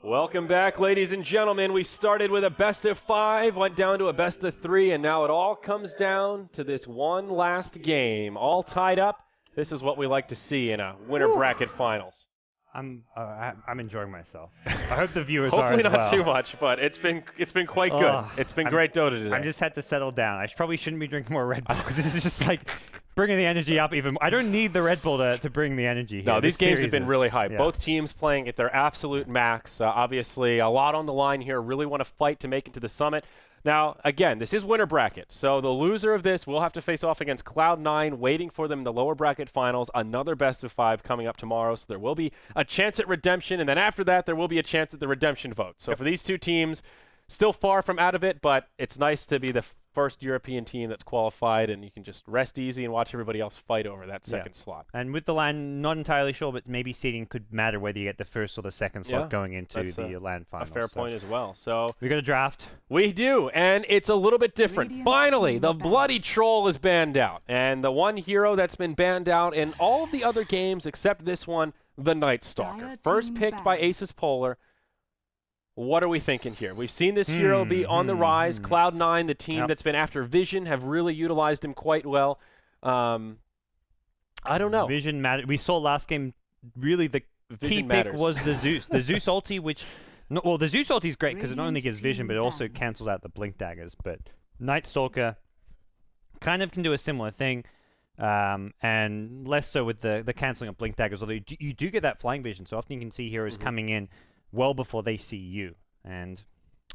Welcome back, ladies and gentlemen. We started with a best of 5, went down to a best of 3, and now it all comes down to this one last game. All tied up. This is what we like to see in a winter bracket finals. I'm enjoying myself. I hope the viewers Hopefully are as not well. too much, but it's been quite good. It's been great Dota today. I just had to settle down. I probably shouldn't be drinking more Red Bull because this is just like bringing the energy up even more. I don't need the Red Bull to bring the energy here. No, these games have been really high. Yeah. Both teams playing at their absolute max. Obviously, a lot on the line here. Really want to fight to make it to the summit. Now, again, this is winter bracket, so the loser of this will have to face off against Cloud9, waiting for them in the lower bracket finals. Another best of 5 coming up tomorrow, so there will be a chance at redemption, and then after that, there will be a chance at the redemption vote. So for these two teams, still far from out of it, but it's nice to be the first European team that's qualified, and you can just rest easy and watch everybody else fight over that second slot. And with the LAN, not entirely sure, but maybe seeding could matter whether you get the first or the second slot going into the LAN finals. A fair point as well. So we got a draft. We do, and it's a little bit different. Finally, the bloody troll is banned out, and the one hero that's been banned out in all of the other games except this one, the Night Stalker. First picked by Asus Polar. What are we thinking here? We've seen this hero be on the rise. Cloud9, the team that's been after Vision, have really utilized him quite well. I don't know. Vision mattered. We saw last game, really the key pick was the Zeus. The Zeus ulti, which... No, well, the Zeus ulti is great because it not only gives vision, but it also cancels out the blink daggers. But Night Stalker kind of can do a similar thing, and less so with the canceling of blink daggers, although you do get that flying vision. So often you can see heroes coming in well before they see you. And,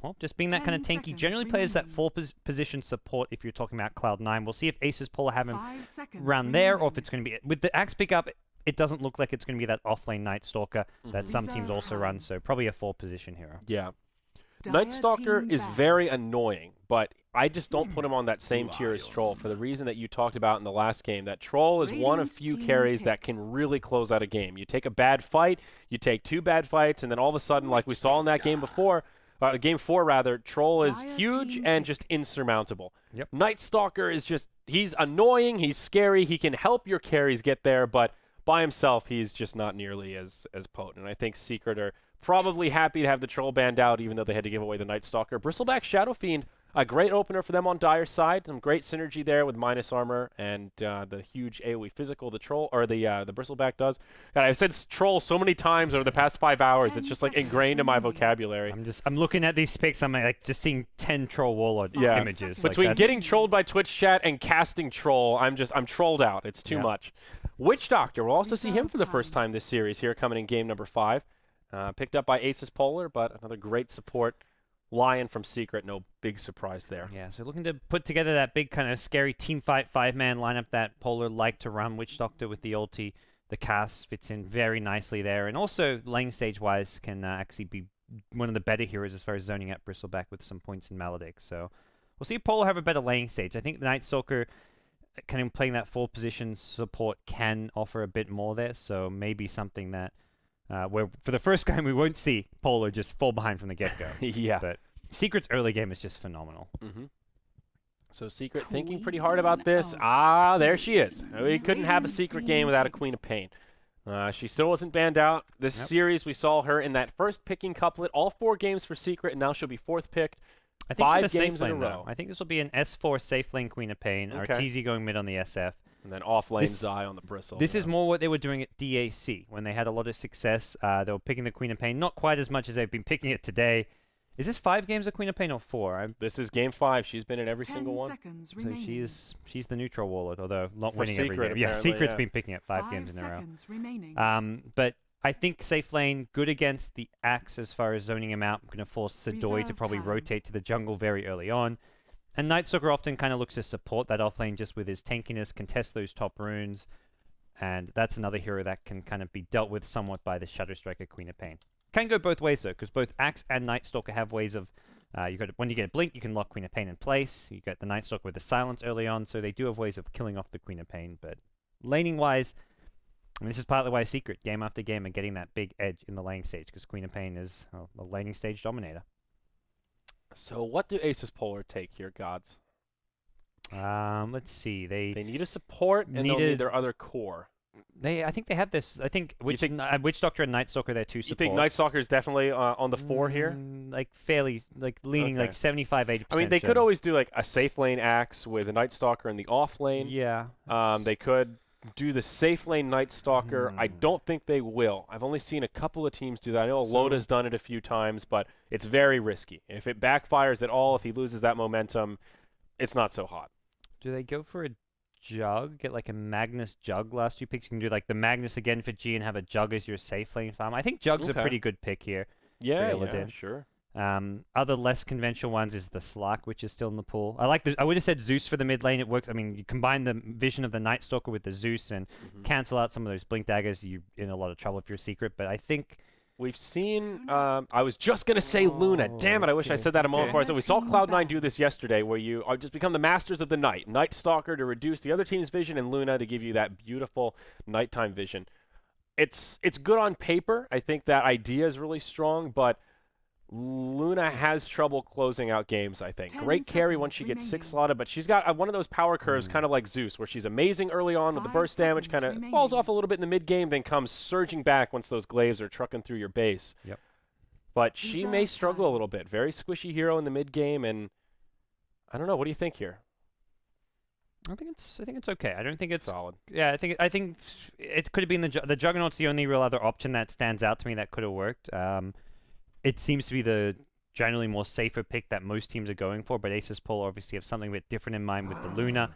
well, just being that kind of tanky, generally plays that 4-position support if you're talking about Cloud9. We'll see if Asus Polar have him around there, or if it's going to be... With the Axe pickup, it doesn't look like it's going to be that offlane Night Stalker that some teams also run, so probably a 4-position hero. Yeah. Night Stalker is very annoying, but I just don't put him on that same tier as Troll for the reason that you talked about in the last game, that Troll is one of few carries that can really close out a game. You take a bad fight, you take 2 bad fights, and then all of a sudden, like we saw in that game before, game 4 rather, Troll is huge and just insurmountable. Night Stalker is just, he's annoying, he's scary, he can help your carries get there, but by himself, he's just not nearly as potent. And I think Secret are probably happy to have the Troll banned out, even though they had to give away the Night Stalker. Bristleback Shadow Fiend, a great opener for them on Dire's side. Some great synergy there with minus armor and the huge AoE physical the Troll or the Bristleback does. God, I've said Troll so many times over the past 5 hours. It's just like ingrained in my vocabulary. I'm looking at these pics. I'm like just seeing 10 Troll Warlord images. Between like getting trolled by Twitch chat and casting Troll, I'm trolled out. It's too much. Witch Doctor, we'll also see him for the first time this series here, coming in game number 5. Picked up by Asus Polar, but another great support. Lion from Secret, no big surprise there. Yeah, so looking to put together that big kind of scary team fight 5-man lineup that Polar liked to run. Witch Doctor with the ulti, the cast fits in very nicely there. And also, lane stage-wise, can actually be one of the better heroes as far as zoning out Bristleback with some points in Maledict. So we'll see if Polar have a better lane stage. I think the Night Stalker, kind of playing that 4-position support, can offer a bit more there. So maybe something that where for the first game we won't see Polar just fall behind from the get-go. But Secret's early game is just phenomenal. So Secret thinking pretty hard about this. Ah, there she is. We couldn't have a Secret game without a Queen of Pain. She still wasn't banned out. This series, we saw her in that first picking couplet, all 4 games for Secret, and now she'll be 4th picked. I think 5 games in a row. I think this will be an S4 safe lane Queen of Pain, Arteezy going mid on the SF. And then Offlane Zai on the Bristle. This is more what they were doing at DAC when they had a lot of success. They were picking the Queen of Pain, not quite as much as they've been picking it today. Is this 5 games of Queen of Pain or 4? This is game 5. She's been in every single one. So she's the neutral Warlord, although not winning every game. Yeah, Secret's been picking it 5 games in a row. But I think safe lane, good against the Axe as far as zoning him out. I'm going to force Sidoi to probably rotate to the jungle very early on. And Night Stalker often kind of looks to support that offlane just with his tankiness, contest those top runes. And that's another hero that can kind of be dealt with somewhat by the Shadow Striker Queen of Pain. Can go both ways, though, because both Axe and Night Stalker have ways of... when you get a blink, you can lock Queen of Pain in place. You get the Night Stalker with the silence early on, so they do have ways of killing off the Queen of Pain. But laning-wise, I mean, this is partly why Secret, game after game, are getting that big edge in the laning stage, because Queen of Pain is a laning stage dominator. So what do Asus Polar take here, gods? Let's see. They need a support, and they'll need their other core. I think they have this. I think Witch Doctor and Night Stalker, they're two support. You think Night Stalker is definitely on the 4 here? Like fairly, like leaning like 75-80%. I mean, they could always do like a safe lane axe with a Night Stalker in the off lane. Yeah. They could do the safe lane Night Stalker. I don't think they will. I've only seen a couple of teams do that. I know Loda's done it a few times, but it's very risky. If it backfires at all, if he loses that momentum, it's not so hot. Do they go for a Jug? Get like a Magnus Jug last 2 picks. You can do like the Magnus again for G and have a Jug as your safe lane farm. I think Jug's a pretty good pick here. Yeah, sure. Other less conventional ones is the Slack, which is still in the pool. I would have said Zeus for the mid lane. It works. I mean, you combine the vision of the Night Stalker with the Zeus and cancel out some of those blink daggers. You're in a lot of trouble if you're secret. But I think we've seen. I was just gonna say Luna. Damn it! I wish I said that a moment before. So we saw Cloud9 do this yesterday, where you are just become the masters of the night. Night Stalker to reduce the other team's vision, and Luna to give you that beautiful nighttime vision. It's good on paper. I think that idea is really strong, but Luna has trouble closing out games, I think. Great carry once she gets 6 slotted, but she's got one of those power curves kind of like Zeus, where she's amazing early on with the burst damage, kind of falls off a little bit in the mid-game, then comes surging back once those glaives are trucking through your base. Yep. But she may struggle a little bit. Very squishy hero in the mid-game, and I don't know. What do you think here? I think it's okay. I don't think it's solid. Yeah, I think it could have been the Juggernaut's the only real other option that stands out to me that could have worked. It seems to be the generally more safer pick that most teams are going for, but Asus Polar obviously have something a bit different in mind with the Luna.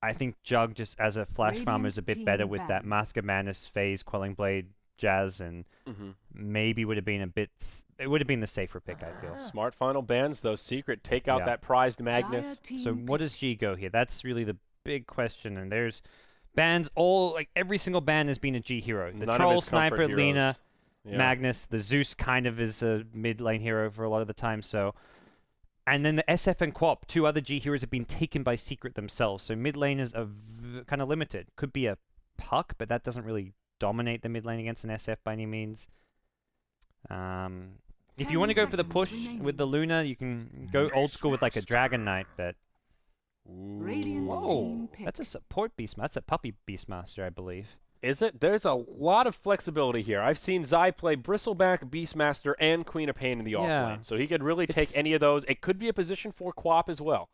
I think Jug just as a flash farmer is a bit better with that Mask of Madness, Phase, Quelling Blade, Jazz, and maybe would have been it would have been the safer pick, I feel. Smart final bans, though. Secret, take out that prized Magnus. So what does G go here? That's really the big question, and there's bans like every single ban has been a G hero. The Troll, Sniper, Lina, Magnus, the Zeus kind of is a mid lane hero for a lot of the time. So, and then the SF and Quap, 2 other G heroes have been taken by Secret themselves. So mid laners are kind of limited. Could be a Puck, but that doesn't really dominate the mid lane against an SF by any means. If you want to go for the push with the Luna, you can go old school with like a Dragon Knight, but whoa, that's a support Beastmaster. That's a Puppey Beastmaster, I believe. Is it? There's a lot of flexibility here. I've seen Zai play Bristleback, Beastmaster, and Queen of Pain in the offlane. So he could really take any of those. It could be a position 4 Quap as well.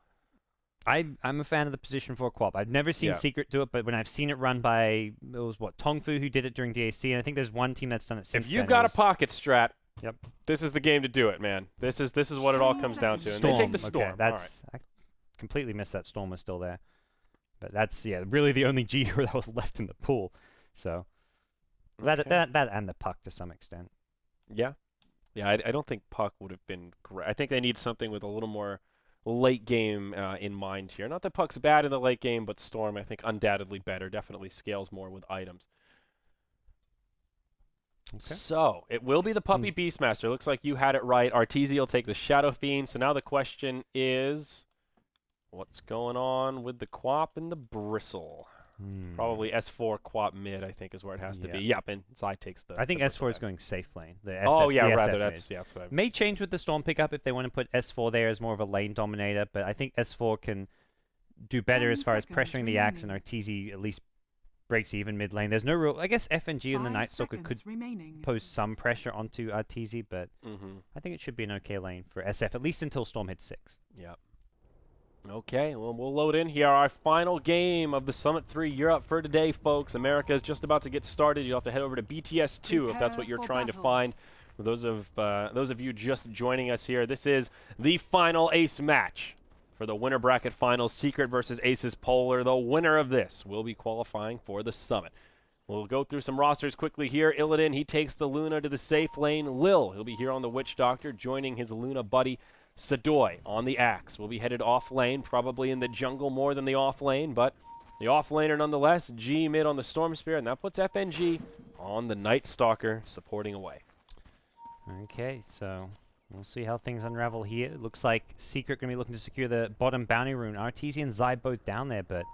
I'm a fan of the position 4 Quap. I've never seen Secret do it, but when I've seen it run by, it was Tongfu who did it during DAC, and I think there's one team that's done it since If you've got a pocket strat, this is the game to do it, man. This is what it all comes down to. And they take the Storm. Okay, I completely missed that Storm was still there. But that's, really the only G hero that was left in the pool. So that and the Puck to some extent. Yeah, I don't think Puck would have been great. I think they need something with a little more late game in mind here. Not that Puck's bad in the late game, but Storm I think undoubtedly better. Definitely scales more with items. Okay. So it will be the Puppey Beastmaster. Looks like you had it right. Arteezy will take the Shadow Fiend. So now the question is, what's going on with the Quap and the Bristle? Probably S4 Quap mid, I think, is where it has to be. Yep, and Zai takes the. I think S4 is going safe lane. That's what I may change with the Storm pickup if they want to put S4 there as more of a lane dominator, but I think S4 can do better as far as pressuring the axe, and Arteezy at least breaks even mid lane. There's no real. I guess FNG and the Night Stalker could pose some pressure onto Arteezy, but I think it should be an okay lane for SF, at least until Storm hits 6. Yep. Okay, well, we'll load in here our final game of the Summit 3 Europe for today, folks. America is just about to get started. You'll have to head over to BTS 2 if that's what you're trying to find. For those of you just joining us here, this is the final ace match for the winner bracket finals, Secret versus Asus Polar. The winner of this will be qualifying for the Summit. We'll go through some rosters quickly here. Illidan, he takes the Luna to the safe lane. Lil, he'll be here on the Witch Doctor, joining his Luna buddy. Sadoy on the axe will be headed off lane, probably in the jungle more than the off lane, but the off laner nonetheless. G mid on the Storm Spear, and that puts FNG on the Night Stalker, supporting away. Okay, so we'll see how things unravel here. It looks like Secret going to be looking to secure the bottom bounty rune. Arteezy and Zai both down there, but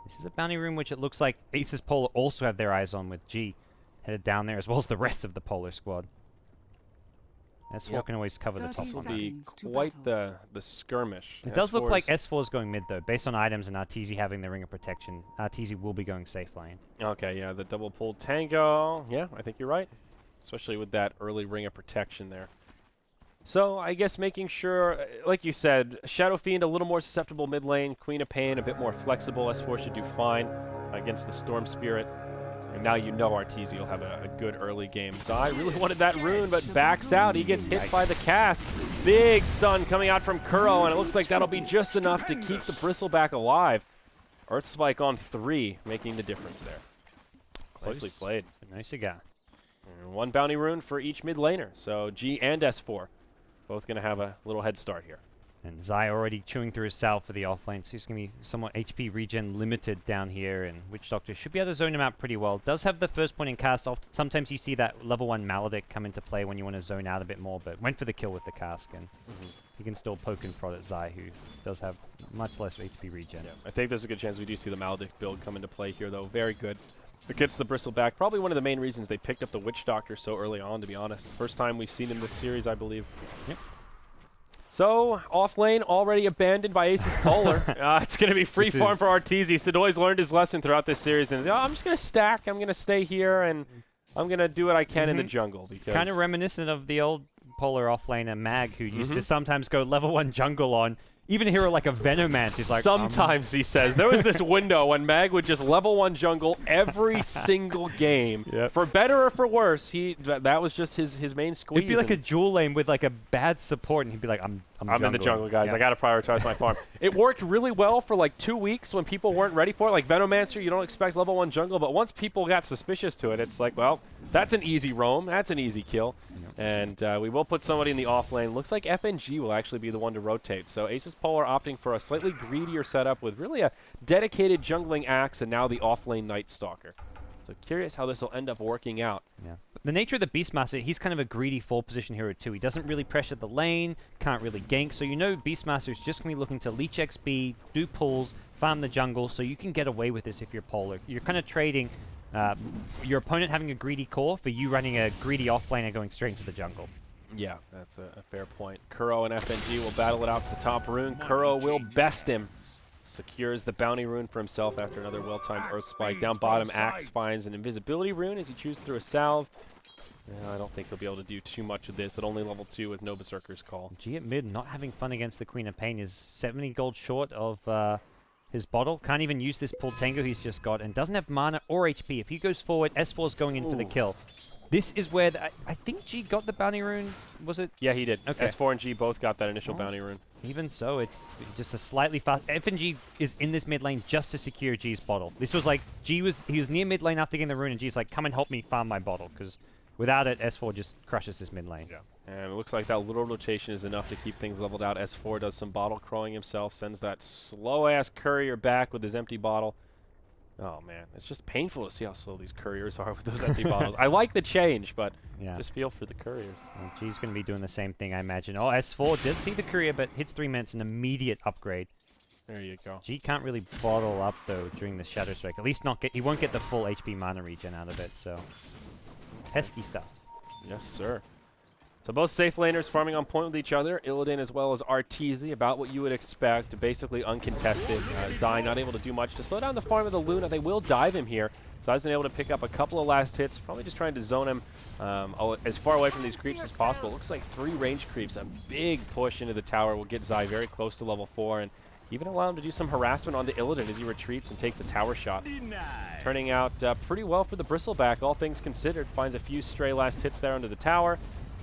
this is a bounty rune which it looks like Asus Polar also have their eyes on, with G headed down there as well as the rest of the Polar squad. S4 can always cover the top This will one. be quite the skirmish. It does look like S4 is going mid, though. Based on items and Arteezy having the Ring of Protection, Arteezy will be going safe lane. Okay, yeah, the double pull tango. Yeah, I think you're right. Especially with that early Ring of Protection there. So, I guess making sure, like you said, Shadow Fiend a little more susceptible mid lane, Queen of Pain a bit more flexible. S4 should do fine against the Storm Spirit. And now you know Arteezy will have a good early game. Zai really wanted that rune, but backs out. He gets hit by the cask. Big stun coming out from Kuro, and it looks like that'll be just enough to keep the Bristleback alive. Earth Spike on 3, making the difference there. Closely played. Nice again. And 1 bounty rune for each mid laner. So G and S4 both going to have a little head start here. And Zai already chewing through his salve for the offlane, so he's going to be somewhat HP regen limited down here, and Witch Doctor should be able to zone him out pretty well. Does have the first point in cast. Sometimes you see that level 1 Maledict come into play when you want to zone out a bit more, but went for the kill with the cask, and he can still poke and prod at Zai, who does have much less HP regen. Yeah, I think there's a good chance we do see the Maledict build come into play here, though. Very good. Against the Bristleback. Probably one of the main reasons they picked up the Witch Doctor so early on, to be honest. First time we've seen him this series, I believe. Yep. So, off lane already abandoned by Asus Polar. It's going to be free farm for Arteezy. Sadoy's learned his lesson throughout this series. And I'm just going to stack. I'm going to stay here, and I'm going to do what I can in the jungle. Kind of reminiscent of the old Polar offlaner Mag, who used to sometimes go level 1 jungle on even a hero like a Venomance. He's like, sometimes he says. There was this window when Mag would just level 1 jungle every single game. Yep. For better or for worse, that was just his main squeeze. It'd be like a dual lane with like a bad support, and he'd be like, I'm in the jungle, guys. I got to prioritize my farm. It worked really well for like 2 weeks when people weren't ready for it. Like Venomancer, you don't expect level 1 jungle, but once people got suspicious to it, it's like, well, that's an easy roam. That's an easy kill. And we will put somebody in the off lane. Looks like FNG will actually be the one to rotate. So Asus Polar opting for a slightly greedier setup with really a dedicated jungling axe and now the off lane Night Stalker. So curious how this will end up working out. Yeah. The nature of the Beastmaster, he's kind of a greedy full position hero too. He doesn't really pressure the lane, can't really gank. So you know Beastmaster is just going to be looking to leech XP, do pulls, farm the jungle. So you can get away with this if you're Polar. You're kind of trading your opponent having a greedy core for you running a greedy offlaner going straight into the jungle. Yeah, that's a fair point. Kuro and FNG will battle it out for the top rune. Kuro will best him. Secures the bounty rune for himself after another well-timed Earth Spike. Down bottom, Axe finds an invisibility rune as he chews through a salve. I don't think he'll be able to do too much of this at only level 2 with no Berserker's Call. G at mid, not having fun against the Queen of Pain, is 70 gold short of his bottle. Can't even use this pull tango he's just got, and doesn't have mana or HP. If he goes forward, S4's going in for the kill. This is where I think G got the bounty rune, was it? Yeah, he did. Okay. S4 and G both got that initial bounty rune. Even so, it's just a slightly fast. FNG is in this mid lane just to secure G's bottle. This was like, he was near mid lane after getting the rune, and G's like, come and help me farm my bottle, because without it, S4 just crushes this mid lane. Yeah. And it looks like that little rotation is enough to keep things leveled out. S4 does some bottle crawling himself, sends that slow-ass courier back with his empty bottle. Oh, man. It's just painful to see how slow these couriers are with those empty bottles. I like the change, but just feel for the couriers. Well, G's going to be doing the same thing, I imagine. Oh, S4 does see the courier, but hits 3 minutes, an immediate upgrade. There you go. G can't really bottle up, though, during the Shadow Strike. At least he won't get the full HP mana regen out of it, so pesky stuff. Yes, sir. So both safe laners farming on point with each other. Illidan as well as Arteezy, about what you would expect, basically uncontested. Zai not able to do much to slow down the farm of the Luna. They will dive him here. Zai's been able to pick up a couple of last hits, probably just trying to zone him as far away from these creeps as possible. Looks like 3 range creeps. A big push into the tower will get Zai very close to level 4 and even allow him to do some harassment onto Illidan as he retreats and takes a tower shot. Turning out pretty well for the Bristleback, all things considered. Finds a few stray last hits there under the tower.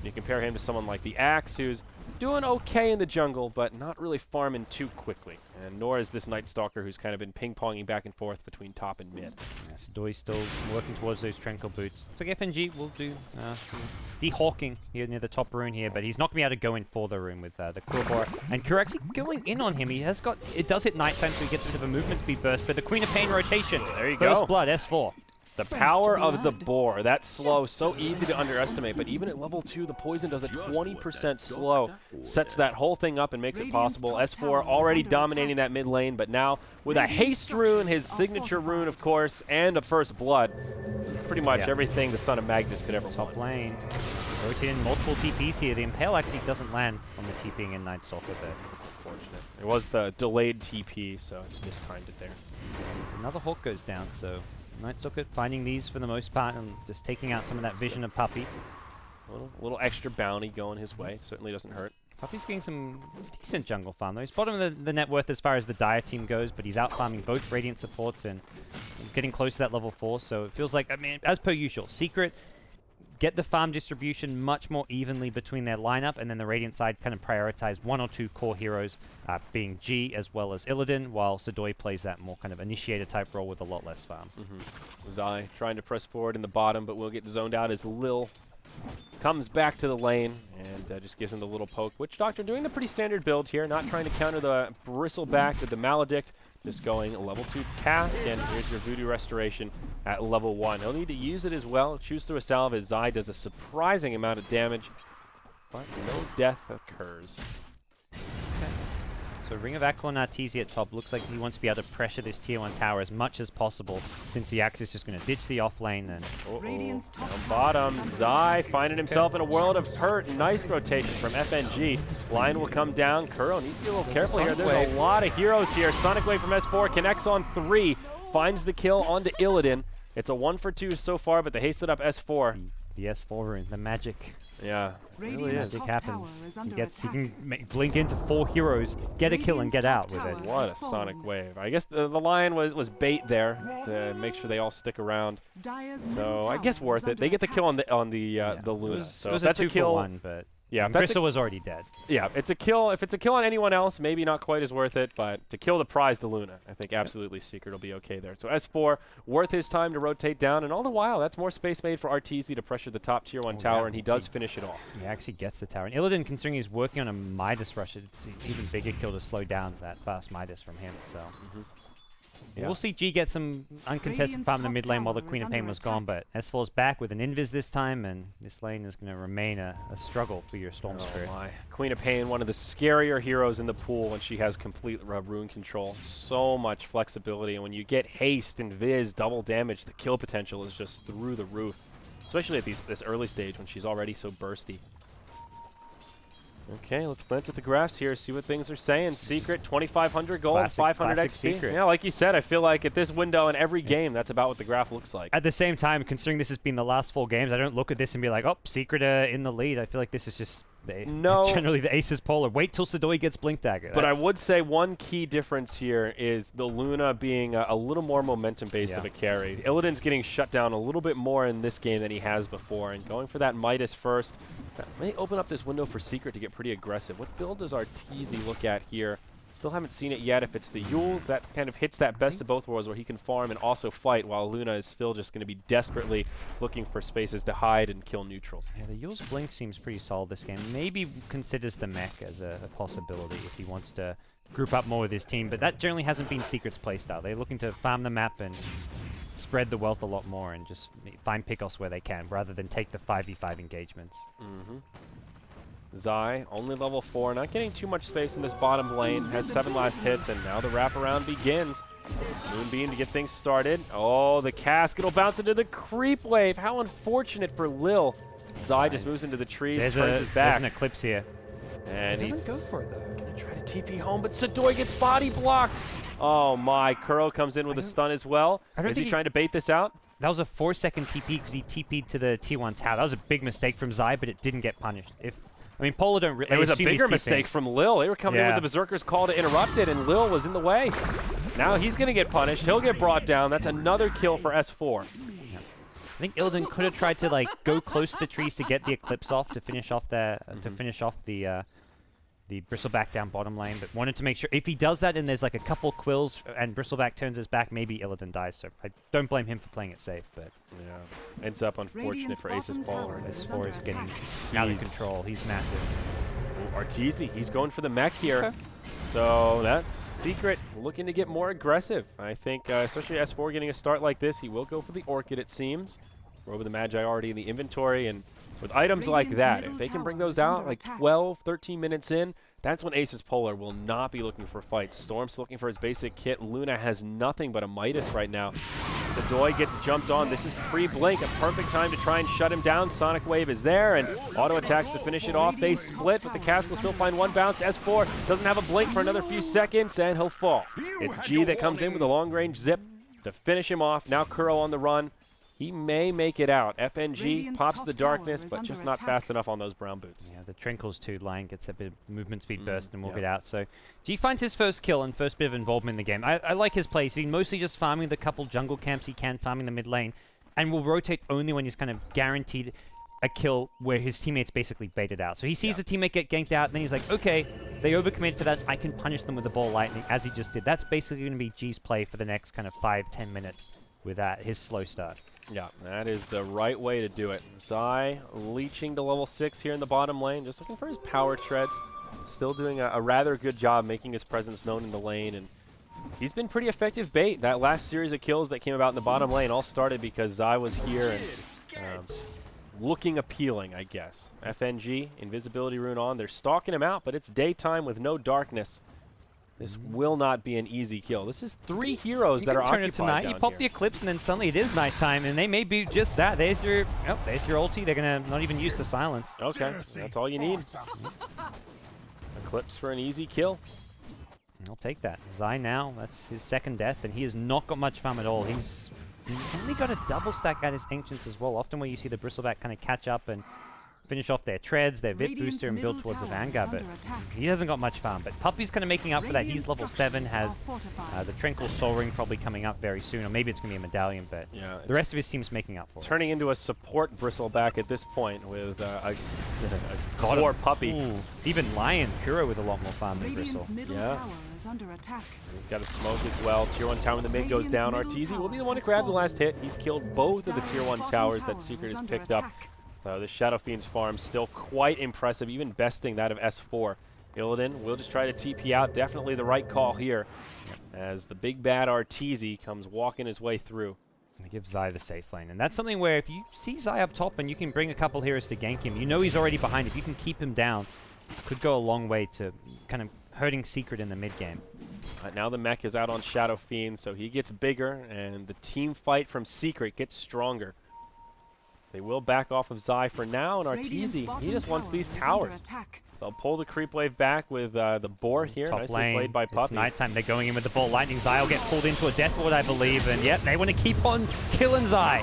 You compare him to someone like the Axe, who's doing okay in the jungle, but not really farming too quickly. And nor is this Night Stalker, who's kind of been ping-ponging back and forth between top and mid. Yeah, Sadoy's still working towards those Tranquil Boots. It's like FNG will do de-hawking here near the top rune here, but he's not going to be able to go in for the rune with the Kurobora. And Kuro actually going in on him. He has got, it does hit nighttime, so he gets a bit of a movement speed burst, but the Queen of Pain rotation. There you go. First blood, S4. The power of the boar. That slow, so easy to underestimate, but even at level 2, the poison does it 20% slow. Sets that whole thing up and makes it possible. S4 already dominating that mid lane, but now with a haste rune, his signature rune, of course, and a first blood. pretty much everything the Son of Magnus could ever want. Top lane. Rotating multiple TPs here. The Impale actually doesn't land on the TPing in Night Stalker there. That's unfortunate. It was the delayed TP, so it's mistimed it there. And another Hawk goes down, so Night Stalker finding these for the most part and just taking out some of that vision of Puppey. A little extra bounty going his way. Certainly doesn't hurt. Puppey's getting some decent jungle farm, though. He's bottom of the net worth as far as the Dire team goes, but he's out farming both Radiant supports and getting close to that level 4. So it feels like, I mean, as per usual, Secret get the farm distribution much more evenly between their lineup, and then the Radiant side kind of prioritize 1 or 2 core heroes, being G as well as Illidan, while Sidoi plays that more kind of initiator type role with a lot less farm. Zai trying to press forward in the bottom, but will get zoned out as Lil comes back to the lane and just gives him the little poke. Witch Doctor doing the pretty standard build here, not trying to counter the Bristleback with the Maledict, just going level 2 cast, and here's your Voodoo Restoration at level 1. He'll need to use it as well. Choose through a salve as Zai does a surprising amount of damage, but no death occurs. So Ring of Aquilon Artesia at top. Looks like he wants to be able to pressure this tier 1 tower as much as possible, since the Axe is just going to ditch the offlane. And on bottom, Zai finding himself in a world of hurt. Nice rotation from FNG. Line will come down. Kuro needs to be a little careful here. There's a lot of heroes here. Sonic Wave from S4 connects on 3, finds the kill onto Illidan. It's a 1 for 2 so far, but they hasted up S4. The S4 rune, the magic. Yeah, really is. Magic happens. He can blink into 4 heroes, get a kill, and get out with it. What a Sonic Wave. I guess the Lion was bait there to make sure they all stick around. So I guess worth it. They get the kill on the Luna. So that's a 2-for-1, but yeah, Crystal was already dead. Yeah, it's a kill. If it's a kill on anyone else, maybe not quite as worth it, but to kill the prize to Luna, I think absolutely Secret will be okay there. So S4, worth his time to rotate down, and all the while, that's more space made for Arteezy to pressure the top tier 1 tower, and he does finish it off. He actually gets the tower. And Illidan, considering he's working on a Midas rush, it's an even bigger kill to slow down that fast Midas from him. So we'll see G get some uncontested farm in the mid lane while the Queen of Pain was gone, but S4's back with an invis this time, and this lane is going to remain a struggle for your Storm Spirit. My. Queen of Pain, one of the scarier heroes in the pool when she has complete rune control. So much flexibility, and when you get haste and viz, double damage, the kill potential is just through the roof, especially at this early stage when she's already so bursty. Okay, let's glance at the graphs here, see what things are saying. Secret, 2,500 gold, 500 XP. Secret. Yeah, like you said, I feel like at this window in every game, that's about what the graph looks like. At the same time, considering this has been the last 4 games, I don't look at this and be like, oh, Secret in the lead. I feel like this is just generally the Aces polar. Wait till Sidoi gets Blink Dagger. But I would say one key difference here is the Luna being a little more momentum-based of a carry. Illidan's getting shut down a little bit more in this game than he has before, and going for that Midas first may open up this window for Secret to get pretty aggressive. What build does Arteezy look at here? Still haven't seen it yet. If it's the Yules, that kind of hits that best of both worlds where he can farm and also fight, while Luna is still just going to be desperately looking for spaces to hide and kill neutrals. Yeah, the Yule's Blink seems pretty solid this game. Maybe considers the mech as a possibility if he wants to group up more with his team, but that generally hasn't been Secret's playstyle. They're looking to farm the map and spread the wealth a lot more and just find pickoffs where they can, rather than take the 5v5 engagements. Zai, only level 4, not getting too much space in this bottom lane, has 7 last hits, and now the wraparound begins. Moonbeam to get things started. Oh, the cast, it'll bounce into the creep wave. How unfortunate for Lil. Zai just moves into the trees, turns his back. There's an Eclipse here. And he doesn't go for it, though. Gonna try to TP home, but Sidoi gets body blocked. Oh my, Kuro comes in with a stun as well. Is he trying to bait this out? That was a 4-second TP because he TP'd to the T1 tower. That was a big mistake from Zai, but it didn't get punished. I mean, Polar don't really. It was a bigger mistake from Lil. They were coming in with the Berserker's call to interrupt it, and Lil was in the way. Now he's going to get punished. He'll get brought down. That's another kill for S4. Yeah. I think Illidan could have tried to go close to the trees to get the Eclipse off to finish off the Bristleback down bottom lane, but wanted to make sure if he does that and there's a couple quills and Bristleback turns his back, maybe Illidan dies. So I don't blame him for playing it safe, but yeah, ends up unfortunate for Aces Polar. S4 is getting out of control. He's massive. Arteezy, he's going for the mech here. Okay. So that's Secret looking to get more aggressive. I think, especially S4 getting a start like this, he will go for the Orchid, it seems. Robe of the Magi already in the inventory, and with items like that, if they can bring those out 12, 13 minutes in, that's when Asus Polar will not be looking for fights. Storm's looking for his basic kit. Luna has nothing but a Midas right now. Sadoy gets jumped on. This is pre-blink, a perfect time to try and shut him down. Sonic Wave is there, and auto attacks to finish it off. They split, but the cask will still find one bounce. S4 doesn't have a blink for another few seconds, and he'll fall. It's G that comes in with a long-range zip to finish him off. Now Kuro on the run. He may make it out. FNG pops the darkness, but just not fast enough on those brown boots. Yeah, the Trinkle's too. Lion gets a bit of movement speed burst and will get out. So G finds his first kill and first bit of involvement in the game. I like his play. He's mostly just farming the couple jungle camps he can, farming the mid lane, and will rotate only when he's kind of guaranteed a kill where his teammates basically baited out. So he sees a teammate get ganked out, and then he's like, okay, they overcommit for that. I can punish them with the ball lightning, as he just did. That's basically going to be G's play for the next kind of 5-10 minutes with his slow start. Yeah, that is the right way to do it. Zai leeching to level 6 here in the bottom lane, just looking for his power treads. Still doing a rather good job making his presence known in the lane, and he's been pretty effective bait. That last series of kills that came about in the bottom lane all started because Zai was here and looking appealing, I guess. FNG, invisibility rune on. They're stalking him out, but it's daytime with no darkness. This will not be an easy kill. This is 3 heroes that are occupied it to night. You pop the Eclipse, and then suddenly it is nighttime, and they may be just that. There's your ulti. They're going to not even use the silence. Okay, that's all you need. Eclipse for an easy kill. I'll take that. Zai now, that's his second death, and he has not got much farm at all. He's only got a double stack at his Ancients as well, often where you see the Bristleback kind of catch up and finish off their treads, their Vit booster, and build towards the Vanguard, but he hasn't got much farm. But Puppey's kind of making up for that. He's level 7, has the Tranquil Soul Ring probably coming up very soon, or maybe it's going to be a medallion, but the rest of his team's making up for it. Turning into a support Bristleback at this point with a core Puppey. Ooh. Even Lion, Kuro with a lot more farm than Bristle. Yeah. He's got a smoke as well. Tier 1 tower in the mid goes down. Arteezy will be the one to grab the last hit. He's killed both of the Tier 1 towers that Secret has picked up. The Shadow Fiend's farm still quite impressive, even besting that of S4. Illidan will just try to TP out. Definitely the right call here as the big bad Arteezy comes walking his way through. They give Zai the safe lane. And that's something where if you see Zai up top and you can bring a couple heroes to gank him, you know he's already behind. If you can keep him down, could go a long way to kind of hurting Secret in the mid game. Now the mech is out on Shadow Fiend, so he gets bigger, and the team fight from Secret gets stronger. They will back off of Zai for now, and Arteezy, he just wants these towers. They'll pull the creep wave back with the board here. Top Nicely lane. played by Puppey. It's nighttime. They're going in with the ball lightning. Zai will get pulled into a death ward, I believe, and yep, they want to keep on killing Zai.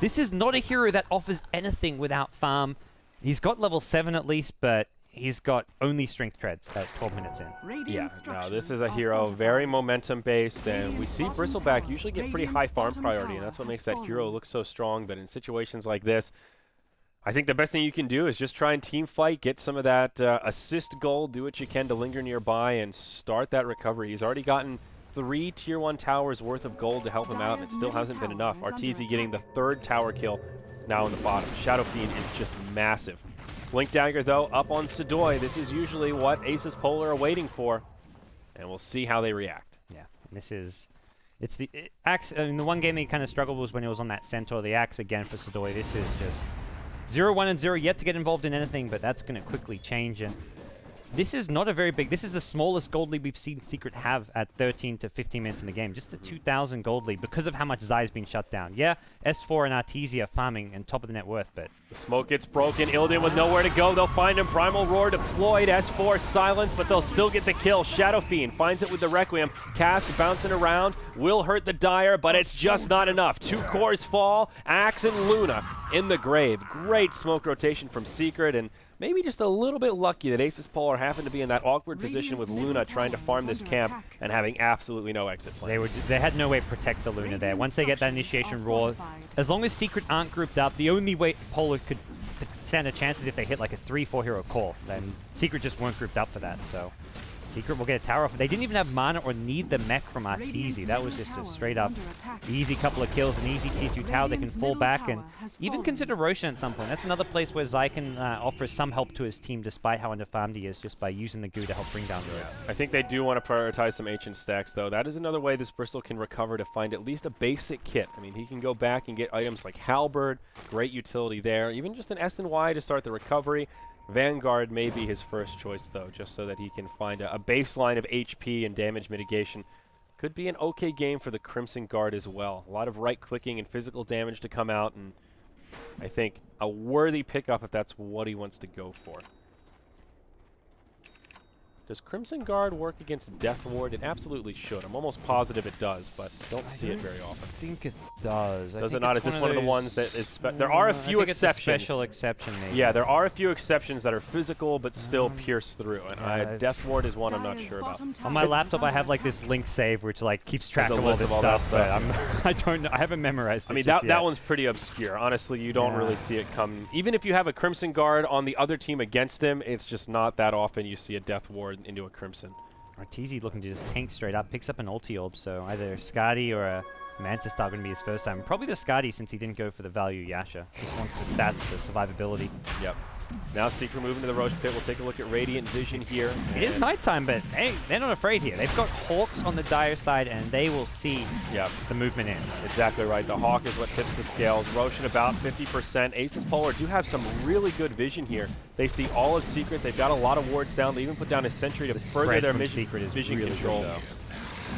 This is not a hero that offers anything without farm. He's got level 7 at least, but he's got only strength treads at 12 minutes in. Yeah, no, this is a hero very momentum-based, and we see Bristleback usually get pretty high farm priority, and that's what makes that hero look so strong. But in situations like this, I think the best thing you can do is just try and team fight, get some of that assist gold, do what you can to linger nearby, and start that recovery. He's already gotten 3 Tier 1 towers worth of gold to help him out, and it still hasn't been enough. Arteezy getting the 3rd tower kill now in the bottom. Shadow Fiend is just massive. Blink Dagger, though, up on Sadoy. This is usually what Asus Polar are waiting for, and we'll see how they react. Yeah, this is... It's the Axe... I mean, the one game he kind of struggled was when it was on that Centaur. The Axe again for Sadoy. This is just 0-1 and 0, yet to get involved in anything, but that's going to quickly change, and this is not a very big... This is the smallest gold lead we've seen Secret have at 13 to 15 minutes in the game. Just the 2,000 gold lead because of how much Zai's been shut down. Yeah, S4 and Arteezy are farming and top of the net worth, but... The smoke gets broken. Illidan with nowhere to go. They'll find him. Primal Roar deployed. S4 silenced, but they'll still get the kill. Shadow Fiend finds it with the Requiem. Cask bouncing around. Will hurt the Dire, but it's just not enough. 2 cores fall. Axe and Luna in the grave. Great smoke rotation from Secret, and maybe just a little bit lucky that Asus Polar happened to be in that awkward position with Luna trying to farm this camp and having absolutely no exit plan. They had no way to protect the Luna there. Once they get that initiation roar, as long as Secret aren't grouped up, the only way Polar could stand a chance is if they hit like a 3-4 hero core. Then Secret just weren't grouped up for that, so Secret will get a tower off. They didn't even have mana or need the mech from Arteezy. That was just a straight up easy couple of kills, an easy tier 2 tower. They can fall back and even consider Roshan at some point. That's another place where Zai can offer some help to his team despite how underfarmed he is, just by using the goo to help bring down the road. I think they do want to prioritize some ancient stacks, though. That is another way this Bristol can recover to find at least a basic kit. I mean, he can go back and get items like Halberd, great utility there, even just an S and Y to start the recovery. Vanguard may be his first choice, though, just so that he can find a baseline of HP and damage mitigation. Could be an okay game for the Crimson Guard as well. A lot of right-clicking and physical damage to come out, and I think a worthy pickup if that's what he wants to go for. Does Crimson Guard work against Death Ward? It absolutely should. I'm almost positive it does, but don't see it very often. I think it does. Does it not? Is this one of the ones that is... there are a few exceptions. It's a special exception, maybe. Yeah, there are a few exceptions that are physical but still pierce through. And Death Ward is one I'm not sure about. On my laptop, I have like this link save which like keeps track of all this stuff, but I don't know. I haven't memorized it. I mean, that one's pretty obscure. Honestly, you don't really see it come. Even if you have a Crimson Guard on the other team against him, it's just not that often you see a Death Ward into a Crimson. Arteezy looking to just tank straight up, picks up an ulti orb, so either Skadi or a Mantis Star going to be his first time. Probably the Skadi since he didn't go for the value Yasha. Just wants the stats, the survivability. Yep. Now Secret moving to the Roche Pit. We'll take a look at Radiant Vision here. It is nighttime, but hey, they're not afraid here. They've got Hawks on the dire side, and they will see the movement in. Exactly right. The Hawk is what tips the scales. Roche at about 50%. Asus Polar do have some really good vision here. They see all of Secret. They've got a lot of wards down. They even put down a sentry to further their vision really control. Good,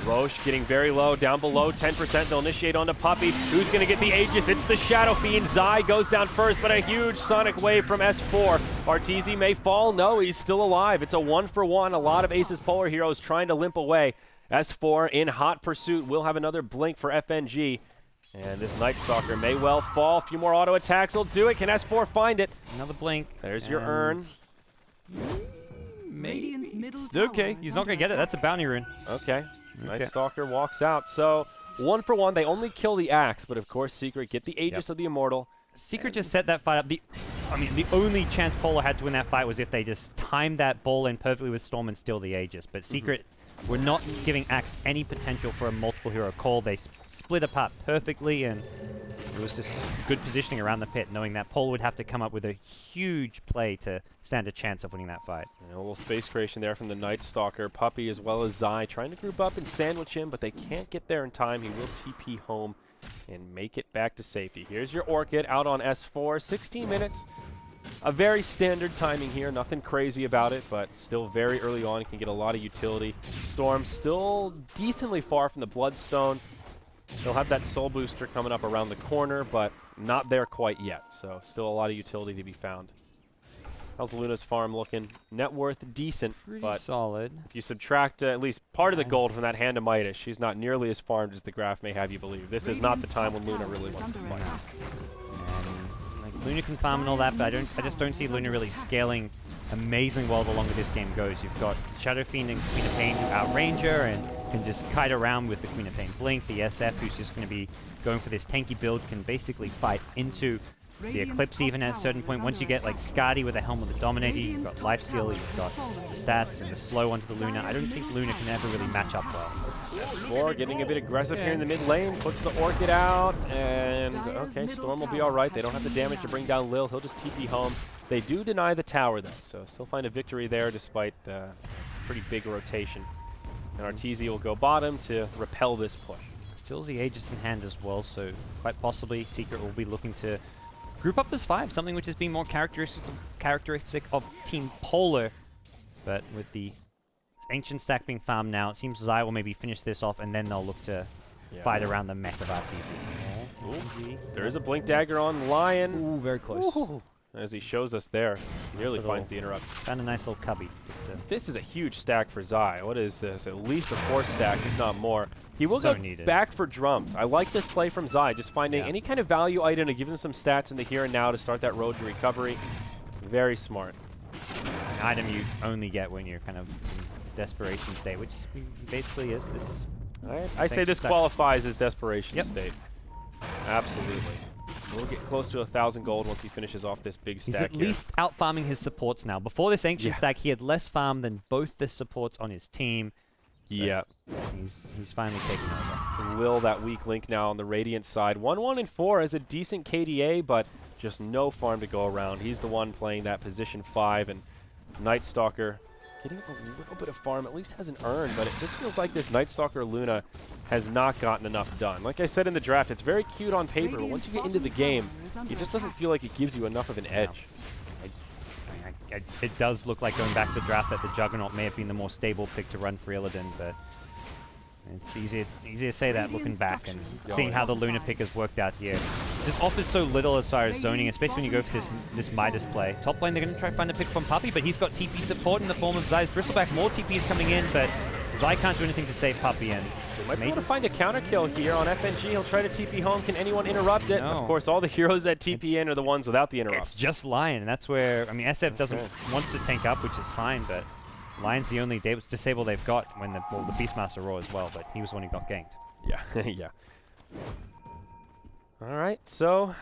Roche getting very low, down below 10%. They'll initiate onto Puppey. Who's going to get the Aegis? It's the Shadow Fiend. Zai goes down first, but a huge sonic wave from S4. Arteezy may fall. No, he's still alive. It's a 1-for-1. A lot of Asus Polar heroes trying to limp away. S4 in hot pursuit. Will have another blink for FNG. And this Night Stalker may well fall. A few more auto attacks will do it. Can S4 find it? Another blink. There's your urn. Maybe. Okay, he's not going to get it. That's a bounty rune. Okay. Night Stalker walks out. So 1-for-1. They only kill the Axe, but of course Secret get the Aegis of the Immortal. Secret just set that fight up. I mean, the only chance Polar had to win that fight was if they just timed that ball in perfectly with Storm and steal the Aegis. But Secret were not giving Axe any potential for a multiple hero call. They split apart perfectly, and it was just good positioning around the pit, knowing that Polar would have to come up with a huge play to stand a chance of winning that fight. A little space creation there from the Night Stalker. Puppey as well as Zai trying to group up and sandwich him, but they can't get there in time. He will TP home and make it back to safety. Here's your Orchid out on S4. 16 minutes. A very standard timing here. Nothing crazy about it, but still very early on. Can get a lot of utility. Storm still decently far from the Bloodstone. They'll have that Soul Booster coming up around the corner, but not there quite yet. So still a lot of utility to be found. How's Luna's farm looking? Net worth decent, but solid. If you subtract at least part of the gold from that Hand of Midas, she's not nearly as farmed as the graph may have you believe. This is not the time when Luna really wants to fight. Luna can farm and all that, but I just don't see Luna really scaling amazingly well the longer this game goes. You've got Shadow Fiend and Queen of Pain who outrange her and can just kite around with the Queen of Pain blink. The SF who's just going to be going for this tanky build can basically fight into the Eclipse even at a certain point. Once you get like Skadi with the Helm of the Dominator, you've got Lifesteal, you've got the stats and the slow onto the Luna. I don't think Luna can ever really match up well. S4 getting a bit aggressive here in the mid lane, puts the Orchid out, and okay, Storm will be alright. They don't have the damage to bring down Lil. He'll just TP home. They do deny the tower though, so still find a victory there despite the pretty big rotation. And Arteezy will go bottom to repel this push. Still the Aegis in hand as well, so quite possibly Secret will be looking to group up as 5, something which has been more characteristic of Team Polar. But with the Ancient stack being farmed now, it seems Zai will maybe finish this off, and then they'll look to fight around the mech of Arteezy. There is a Blink Dagger on Lion. Ooh, very close. Ooh. As he shows us there, nearly finds the interrupt. Found a nice little cubby. This is a huge stack for Zai. What is this? At least a 4 stack, if not more. He will go back for drums. I like this play from Zai, just finding any kind of value item to give him some stats in the here and now to start that road to recovery. Very smart. An item you only get when you're kind of in desperation state, which basically is this. I say this qualifies as desperation state. Absolutely. We'll get close to 1,000 gold once he finishes off this big stack. He's at least out farming his supports now. Before this Ancient stack, he had less farm than both the supports on his team. Yeah. He's finally taken over. Lil, that weak link now on the Radiant side. 1-1-4 has a decent KDA, but just no farm to go around. He's the one playing that position 5, and Night Stalker getting a little bit of farm, at least has an urn, but it just feels like this Night Stalker Luna has not gotten enough done. Like I said in the draft, it's very cute on paper, but once you get into the game, it just doesn't feel like it gives you enough of an edge. it does look like going back to the draft that the Juggernaut may have been the more stable pick to run for Illidan, but it's easier to say that looking back and seeing how the Luna pick has worked out here. This offers so little as far as zoning, especially when you go for this Midas play. Top lane, they're going to try to find a pick from Puppey, but he's got TP support in the form of Zai's Bristleback. More TP is coming in, but Zai can't do anything to save Puppey, and might be able to find a counter kill here on FNG. He'll try to TP home. Can anyone interrupt it? No. Of course, all the heroes that TP in are the ones without the interrupts. It's just Lion, and that's where, I mean, SF wants to tank up, which is fine, but Lion's the only disable they've got when the Beastmaster Raw as well, but he was the one who got ganked. Yeah, yeah. All right, so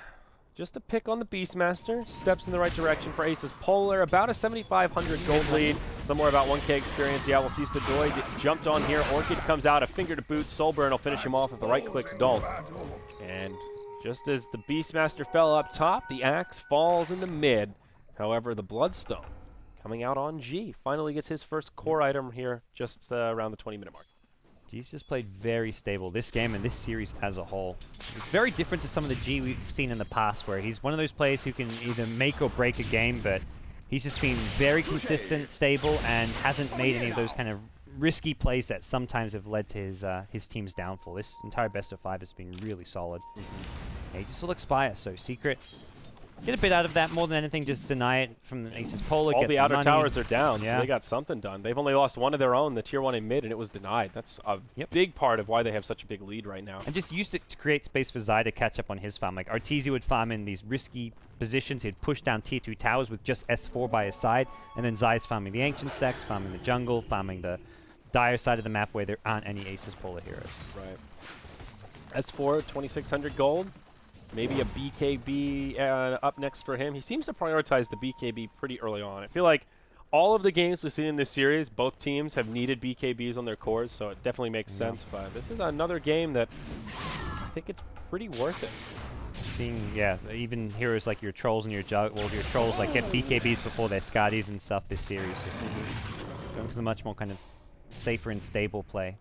just a pick on the Beastmaster. Steps in the right direction for Asus Polar. About a 7,500 gold lead. Somewhere about 1K experience. Yeah, we'll see Sadoy jumped on here. Orchid comes out, a finger to boot. Soulburn will finish him off with the right clicks Dult. And just as the Beastmaster fell up top, the axe falls in the mid. However, the Bloodstone coming out on G. Finally gets his first core item here just around the 20-minute mark. G's just played very stable this game and this series as a whole. It's very different to some of the G we've seen in the past, where he's one of those players who can either make or break a game, but he's just been very consistent, stable, and hasn't made any of those kind of risky plays that sometimes have led to his team's downfall. This entire best of 5 has been really solid. Yeah, he just will expire, so Secret get a bit out of that more than anything, just deny it from the Asus Polar. All the outer towers are down, so they got something done. They've only lost one of their own, the tier 1 in mid, and it was denied. That's a big part of why they have such a big lead right now. And just used it to create space for Zai to catch up on his farm. Like, Arteezy would farm in these risky positions. He'd push down tier 2 towers with just S4 by his side, and then Zai's farming the Ancient Stacks, farming the jungle, farming the dire side of the map where there aren't any Asus Polar heroes. Right. S4, 2,600 gold. Maybe a BKB up next for him. He seems to prioritize the BKB pretty early on. I feel like all of the games we've seen in this series, both teams have needed BKBs on their cores, so it definitely makes sense. But this is another game that I think it's pretty worth it. Seeing, even heroes like your Trolls and your your Trolls like get BKBs before their Skadis and stuff this series. Just going for the much more kind of safer and stable play.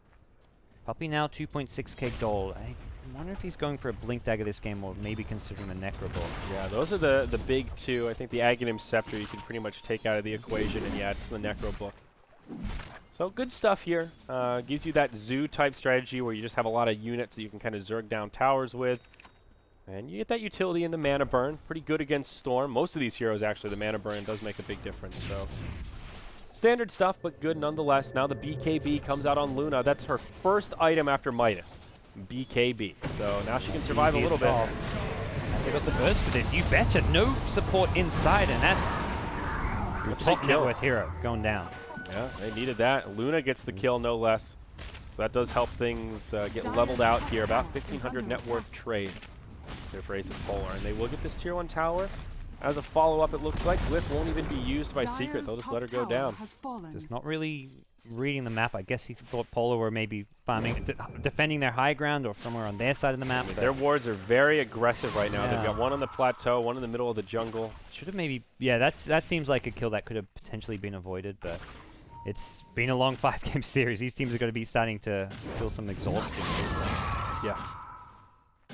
Puppey now 2.6k gold. I wonder if he's going for a Blink Dagger this game, or maybe considering the Necrobolt. Yeah, those are the big two. I think the Aghanim Scepter you can pretty much take out of the equation, and yeah, it's the Necrobook. So good stuff here. Gives you that zoo-type strategy where you just have a lot of units that you can kind of zerg down towers with. And you get that utility in the Mana Burn. Pretty good against Storm. Most of these heroes, actually, the Mana Burn does make a big difference. So standard stuff, but good nonetheless. Now the BKB comes out on Luna. That's her first item after Midas. BKB. So now she can survive a little bit. They got the burst for this. You betcha. No support inside, and that's a top net worth hero going down. Yeah, they needed that. Luna gets the kill, no less. So that does help things get leveled out here. About 1,500 net worth trade here for Asus Polar. And they will get this tier 1 tower. As a follow-up, it looks like Glyph won't even be used by Secret. They'll just let her go down. Just not really reading the map. I guess he thought Polar were maybe farming, defending their high ground or somewhere on their side of the map. Their wards are very aggressive right now. They've got one on the plateau, one in the middle of the jungle. Should have maybe, that seems like a kill that could have potentially been avoided, but it's been a long 5-game series. These teams are going to be starting to feel some exhaustion at this point. Yeah.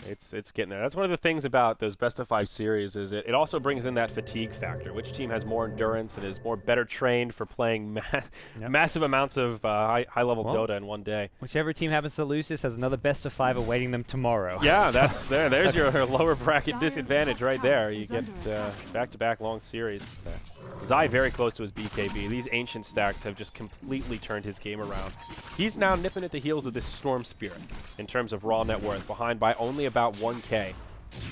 It's getting there. That's one of the things about those best of 5 series is it also brings in that fatigue factor. Which team has more endurance and is more better trained for playing massive amounts of high-level Dota in one day. Whichever team happens to lose this has another best of 5 awaiting them tomorrow. Yeah, that's there. There's your lower bracket disadvantage right there. You get back-to-back long series. Zai very close to his BKB. These Ancient Stacks have just completely turned his game around. He's now nipping at the heels of this Storm Spirit in terms of raw net worth, behind by only about 1K.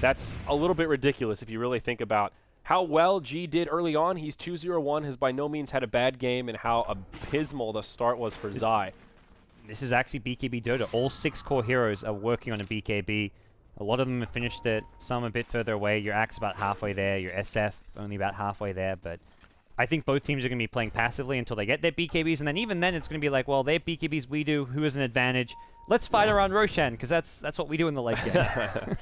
That's a little bit ridiculous if you really think about how well G did early on. He's 2-0-1, has by no means had a bad game, and how abysmal the start was for Zai. This is actually BKB Dota. All 6 core heroes are working on a BKB. A lot of them have finished it, some a bit further away. Your Axe about halfway there, your SF only about halfway there, but I think both teams are going to be playing passively until they get their BKBs, and then even then it's going to be like, well, they have BKBs, we do, who has an advantage? Let's fight around Roshan, because that's what we do in the late game.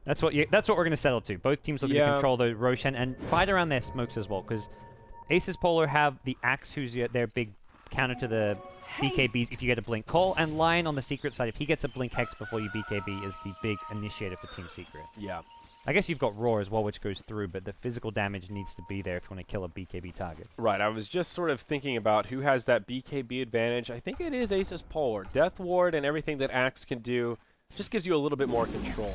That's what we're going to settle to. Both teams are going to control the Roshan and fight around their smokes as well, because Asus Polar have the Axe, who's their big counter to the BKBs if you get a Blink Call, and Lion on the Secret side, if he gets a Blink Hex before you BKB, is the big initiator for Team Secret. Yeah. I guess you've got Roar as well, which goes through, but the physical damage needs to be there if you want to kill a BKB target. Right, I was just sort of thinking about who has that BKB advantage. I think it is Asus Polar. Death Ward and everything that Axe can do just gives you a little bit more control.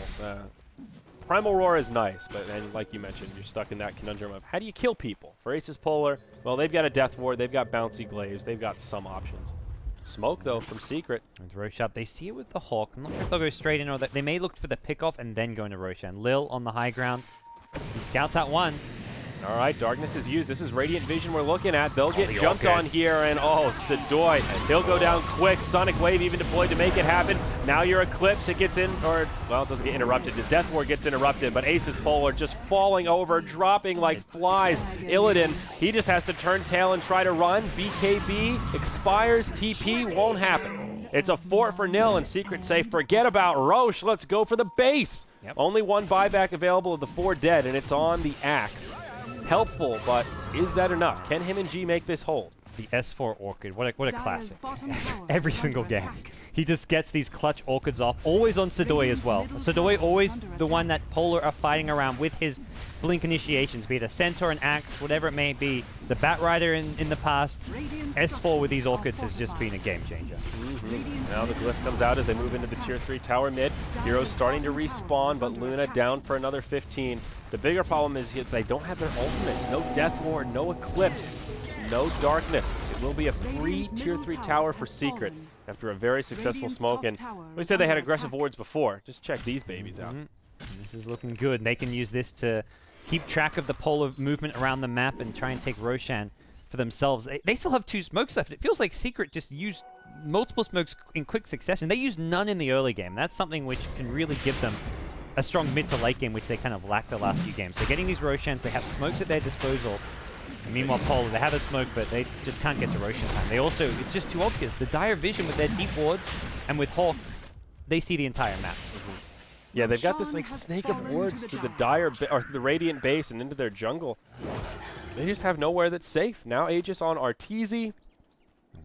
Primal Roar is nice, but then, like you mentioned, you're stuck in that conundrum of how do you kill people? For Asus Polar, well, they've got a Death Ward, they've got Bouncy Glaives, they've got some options. Smoke, though, from Secret. With Roshan, they see it with the Hawk. I'm not sure if they'll go straight in or they may look for the pickoff and then go into Roshan. Lil on the high ground. He scouts out one. All right, Darkness is used. This is Radiant Vision we're looking at. They'll get jumped on here, and Sadoy, he'll go down quick. Sonic Wave even deployed to make it happen. Now your Eclipse, it gets in, or, well, it doesn't get interrupted. The Death Ward gets interrupted, but Asus Polar just falling over, dropping like flies. Illidan, he just has to turn tail and try to run. BKB expires, TP won't happen. It's a 4-0, and Secret say, forget about Roche, let's go for the base. Yep. Only one buyback available of the 4 dead, and it's on the Axe. Helpful, but is that enough? Can him and G make this hold? The S4 Orchid, what a classic. Every single game. He just gets these clutch Orchids off, always on Sadoy as well. Sadoy always the one that Polar are fighting around with his Blink initiations, be it a Centaur, an Axe, whatever it may be. The Batrider in the past, S4 with these Orchids has just been a game changer. Now the Glyph comes out as they move into the tier 3 tower mid. Heroes starting to respawn, but Luna down for another 15. The bigger problem is they don't have their ultimates. No Death Ward, no Eclipse, no Darkness. It will be a free tier 3 tower for Secret after a very successful smoke. And we said they had aggressive wards before. Just check these babies out. This is looking good. And they can use this to keep track of the Polar movement around the map and try and take Roshan for themselves. They still have 2 smokes left. It feels like Secret just used multiple smokes in quick succession. They used none in the early game. That's something which can really give them a strong mid to late game, which they kind of lacked the last few games. So getting these Roshans, they have smokes at their disposal. And meanwhile, Polar, they have a smoke, but they just can't get to Roshan time. They also, it's just too obvious. The Dire Vision with their deep wards and with Hawk, they see the entire map. Yeah, they've got this like snake of wards through the the Radiant base and into their jungle. They just have nowhere that's safe. Now Aegis on Arteezy.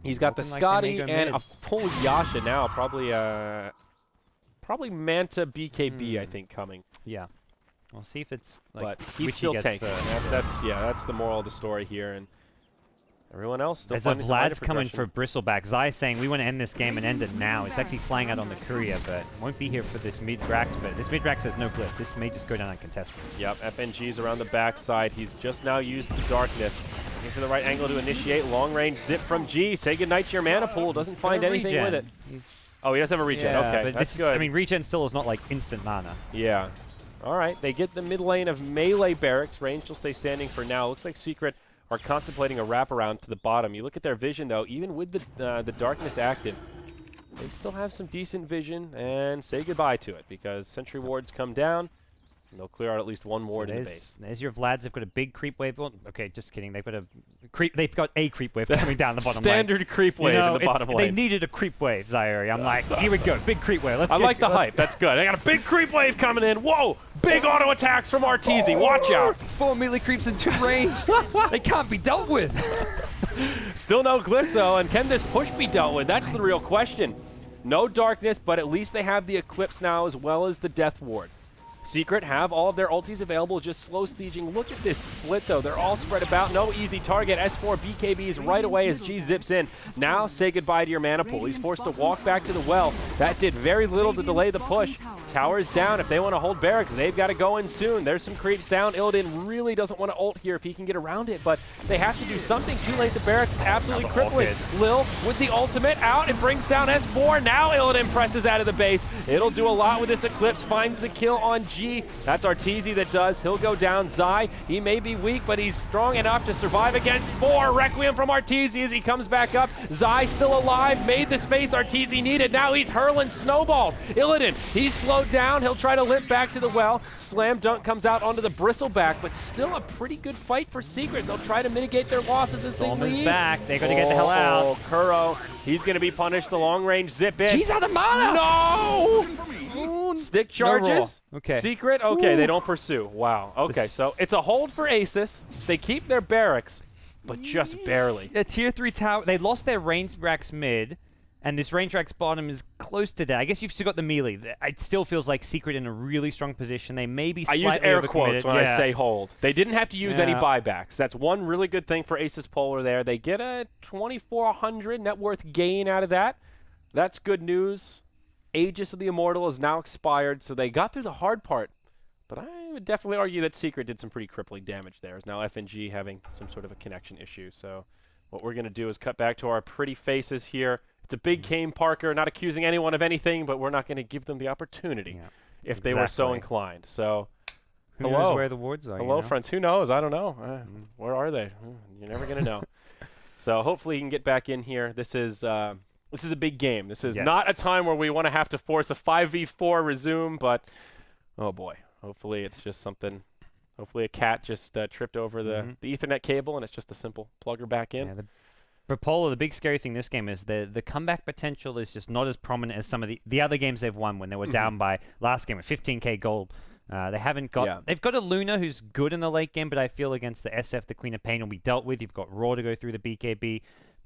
He's got the Scotty and a full Yasha now. Probably Manta BKB, I think, coming. Yeah. We'll see if it's like, but he's still tanking. That's the moral of the story here. And everyone else still finding some Vlad's coming for Bristleback. Zai saying we want to end this game and end it now. It's actually flying out on the courier, but won't be here for this mid-Rax. But this mid-Rax has no blip. This may just go down uncontested. Yep, FNG's around the backside. He's just now used the Darkness. Looking for the right angle to initiate. Long-range zip from G. Say goodnight to your mana pool. Doesn't find anything with it. Oh, he does have a regen. Yeah, okay, but that's good. I mean, regen still is not like instant mana. Yeah. All right, they get the mid lane of melee barracks. Range will stay standing for now. Looks like Secret are contemplating a wraparound to the bottom. You look at their vision, though, even with the Darkness active, they still have some decent vision, and say goodbye to it, because Sentry Wards come down, and they'll clear out at least one ward in the base. There's your Vlads. They've got a big creep wave. Well, okay, just kidding. They've got a creep wave coming down the bottom lane. Standard creep wave in the bottom lane. They needed a creep wave, Zaire. I'm like, here we go, big creep wave. I like the hype. That's good. I got a big creep wave coming in. Whoa! Big auto attacks from Arteezy. Watch out. 4 melee creeps in 2 range. They can't be dealt with. Still no Glyph, though, and can this push be dealt with? That's the real question. No Darkness, but at least they have the Eclipse now as well as the Death Ward. Secret have all of their ultis available, just slow sieging. Look at this split, though. They're all spread about. No easy target. S4 BKBs right away as G zips in. Now say goodbye to your mana pool. He's forced to walk back to the well. That did very little to delay the push. Tower's down. If they want to hold barracks, they've got to go in soon. There's some creeps down. Illidan really doesn't want to ult here if he can get around it, but they have to do something. 2 lanes of barracks is absolutely crippling. Lil with the ultimate out and brings down S4. Now Illidan presses out of the base. It'll do a lot with this Eclipse. Finds the kill on G. That's Arteezy that does. He'll go down. Zai, he may be weak, but he's strong enough to survive against 4. Requiem from Arteezy as he comes back up. Zai still alive. Made the space Arteezy needed. Now he's hurling snowballs. Illidan, he's slowed down. He'll try to limp back to the well. Slam dunk comes out onto the Bristleback, but still a pretty good fight for Secret. They'll try to mitigate their losses as they leave. Back. They're going to get the hell out. Oh, Kuro, he's going to be punished. The long range zip in. He's out of mana. No! Stick charges. No okay. Secret. Okay, they don't pursue. Wow. Okay, so it's a hold for Asus. They keep their barracks, but just barely. A tier 3 tower. They lost their range racks mid. And this range rack's bottom is close to that. I guess you've still got the melee. It still feels like Secret in a really strong position. They may be slightly I use air quotes when I say hold. They didn't have to use any Yeah. buybacks. That's one really good thing for Asus Polar there. They get a 2,400 net worth gain out of that. That's good news. Aegis of the Immortal is now expired, so they got through the hard part. But I would definitely argue that Secret did some pretty crippling damage there. Is now FNG having some sort of a connection issue. So what we're going to do is cut back to our pretty faces here. It's a big game, Parker, not accusing anyone of anything, but we're not going to give them the opportunity if they were so inclined. So, Who knows where the wards are? Hello, friends. Who knows? I don't know. Where are they? You're never going to know. So hopefully he can get back in here. This is a big game. This is not a time where we want to have to force a 5v4 resume, but oh boy. Hopefully it's just something. Hopefully a cat just tripped over the Ethernet cable and it's just a simple plug her back in. Yeah, for Polar, the big scary thing this game is the comeback potential is just not as prominent as some of the other games they've won when they were down by last game at 15k gold. They haven't got. They've got a Luna who's good in the late game, but I feel against the SF, the Queen of Pain will be dealt with. You've got Raw to go through the BKB.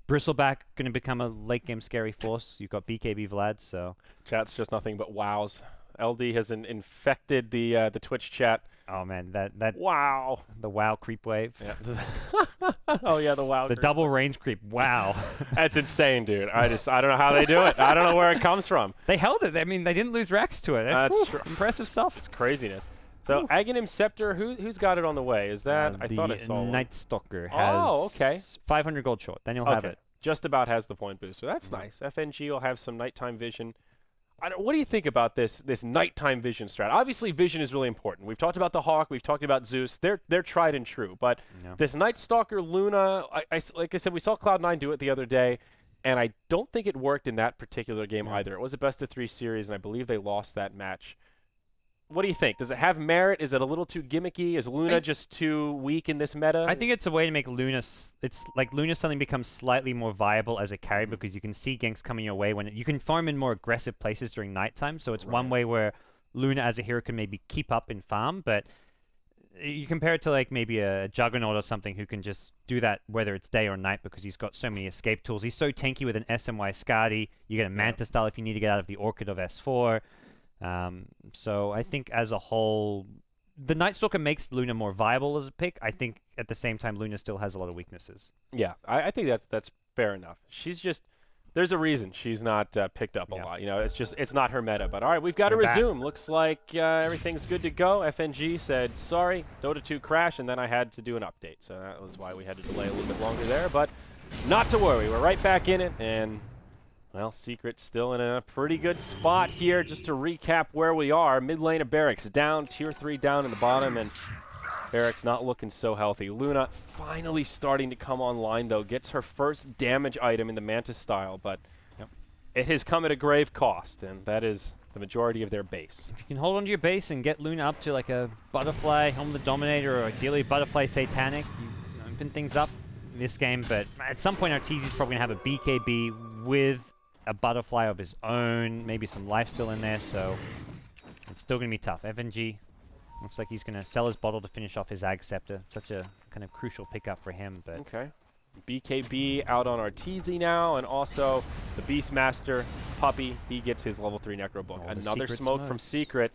Bristleback going to become a late game scary force. You've got BKB Vlad, so chat's just nothing but wows. LD has infected the Twitch chat. Oh man, that wow, the wow creep wave. Yeah. Oh yeah, the wow. The double range creep. Wow, that's insane, dude. I don't know how they do it. I don't know where it comes from. They held it. I mean, they didn't lose racks to it. That's true. Impressive stuff. It's craziness. So Aghanim Scepter, who's got it on the way? Is that I thought I saw Night Stalker has 500 gold short. Then you'll have it. Just about has the point booster. That's nice. FNG will have some nighttime vision. What do you think about this nighttime vision strat? Obviously, vision is really important. We've talked about the Hawk. We've talked about Zeus. They're tried and true. But this Night Stalker Luna, like I said, we saw Cloud9 do it the other day, and I don't think it worked in that particular game either. It was a best-of-3 series, and I believe they lost that match. What do you think? Does it have merit? Is it a little too gimmicky? Is Luna just too weak in this meta? I think it's a way to make Luna. It's like Luna suddenly becomes slightly more viable as a carry because you can see ganks coming your way when you can farm in more aggressive places during nighttime. So it's one way where Luna as a hero can maybe keep up in farm, but you compare it to like maybe a Juggernaut or something who can just do that whether it's day or night because he's got so many escape tools. He's so tanky with an SMY Skadi. You get a Manta style if you need to get out of the Orchid of S4. So I think as a whole, the Night Stalker makes Luna more viable as a pick. I think at the same time, Luna still has a lot of weaknesses. Yeah, I think that's fair enough. She's just, there's a reason she's not picked up a lot. You know, it's not her meta. But all right, we've got to resume. Looks like everything's good to go. FNG said, sorry, Dota 2 crashed, and then I had to do an update. So that was why we had to delay a little bit longer there. But not to worry, we're right back in it, and well, Secret's still in a pretty good spot here. Just to recap where we are, mid lane of Barracks down, tier 3 down in the bottom, and Barracks not looking so healthy. Luna finally starting to come online, though. Gets her first damage item in the Mantis style, but it has come at a grave cost, and that is the majority of their base. If you can hold on to your base and get Luna up to like a Butterfly, Helm the Dominator, or ideally Butterfly Satanic, you open things up in this game, but at some point Arteezy's probably going to have a BKB with a Butterfly of his own, maybe some life still in there, so it's still going to be tough. FNG looks like he's going to sell his bottle to finish off his Ag Scepter. Such a kind of crucial pickup for him. But okay. BKB out on Arteezy now, and also the Beastmaster, Puppey, he gets his level 3 Necro Book. Another smoke from Secret.